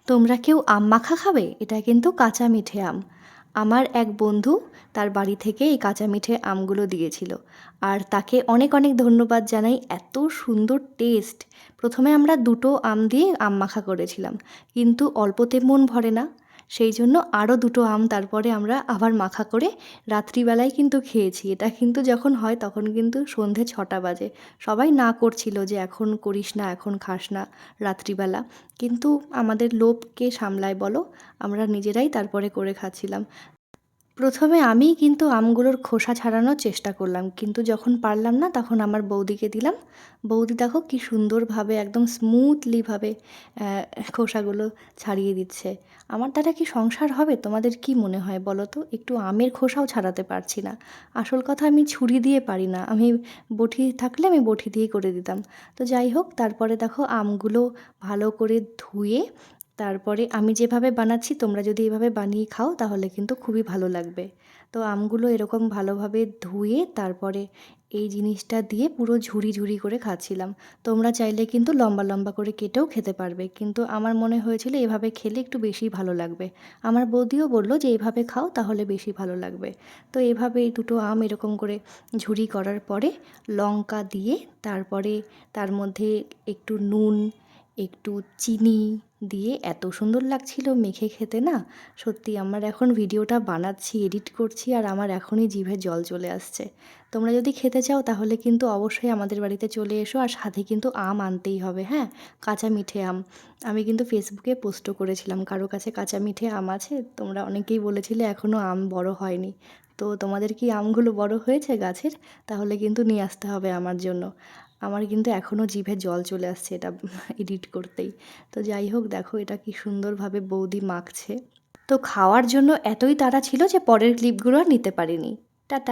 তোমরা কেউ আম মাখা খাবে? এটা কিন্তু কাঁচা মিঠে আম। আমার এক বন্ধু তার বাড়ি থেকে এই কাঁচা মিঠে আমগুলো দিয়েছিল। আর তাকে অনেক অনেক ধন্যবাদ জানাই, এত সুন্দর টেস্ট। প্রথমে আমরা দুটো আম দিয়ে আম মাখা করেছিলাম, কিন্তু অল্পতে মন ভরে না, সেই জন্য আরও দুটো আম তারপরে আমরা আবার মাখা করে রাত্রিবেলায় কিন্তু খেয়েছি। এটা কিন্তু যখন হয় তখন কিন্তু সন্ধে 6টা বাজে। সবাই না করছিল যে এখন করিস না, এখন খাস না রাত্রিবেলা, কিন্তু আমাদের লোভ কে সামলায় বলো? আমরা নিজেরাই তারপরে করে খাচ্ছিলাম। প্রথমে আমিই কিন্তু আমগুলোর খোসা ছাড়ানোর চেষ্টা করলাম, কিন্তু যখন পারলাম না তখন আমার বৌদিকে দিলাম। বৌদি দেখো কি সুন্দরভাবে একদম স্মুথলিভাবে খোসাগুলো ছাড়িয়ে দিচ্ছে। আমার দ্বারা কি সংসার হবে? তোমাদের কি মনে হয় বলো তো? একটু আমের খোসাও ছাড়াতে পারছি না। আসল কথা, আমি ছুরি দিয়ে পারি না। আমি বঁটি থাকলে আমি বঁটি দিয়ে করে দিতাম। তো যাই হোক, তারপরে দেখো আমগুলো ভালো করে ধুয়ে তারপরে আমি যেভাবে বানাচ্ছি তোমরা যদি এভাবে বানিয়ে খাও তাহলে কিন্তু খুবই ভালো লাগবে। তো আমগুলো এরকম ভালোভাবে ধুয়ে তারপরে এই জিনিসটা দিয়ে পুরো ঝুরি ঝুরি করে খাচ্ছিলাম। তোমরা চাইলে কিন্তু লম্বা লম্বা করে কেটেও খেতে পারবে, কিন্তু আমার মনে হয়েছিল এভাবে খেলে একটু বেশি ভালো লাগবে। আমার বৌদিও বললো যে এইভাবে খাও তাহলে বেশি ভালো লাগবে। তো এভাবে এই দুটো আম এরকম করে ঝুরি করার পরে লঙ্কা দিয়ে তারপরে তার মধ্যে একটু নুন, একটু চিনি দিয়ে এত সুন্দর লাগছিল মেখে খেতে না। সত্যি আমার এখন ভিডিওটা বানাচ্ছি, এডিট করছি, আর আমার এখনই জিভে জল চলে আসছে। তোমরা যদি খেতে চাও তাহলে কিন্তু অবশ্যই আমাদের বাড়িতে চলে এসো, আর সাথে কিন্তু আম আনতেই হবে, হ্যাঁ, কাঁচা মিঠে আম। আমি কিন্তু ফেসবুকে পোস্টও করেছিলাম, কারো কাছে কাঁচা মিঠে আম আছে? তোমরা অনেকেই বলেছিলে এখনও আম বড় হয়নি। তো তোমাদের কি আমগুলো বড় হয়েছে গাছের? তাহলে কিন্তু নিয়ে আসতে হবে আমার জন্য। আমার কিন্তু এখনও জিভে জল চলে আসছে এটা এডিট করতেই। তো যাই হোক, দেখো এটা কি সুন্দরভাবে বৌদি মাখছে। তো খাওয়ার জন্য এতই তাড়া ছিল যে পরের ক্লিপগুলো আর নিতে পারিনি। টাটা।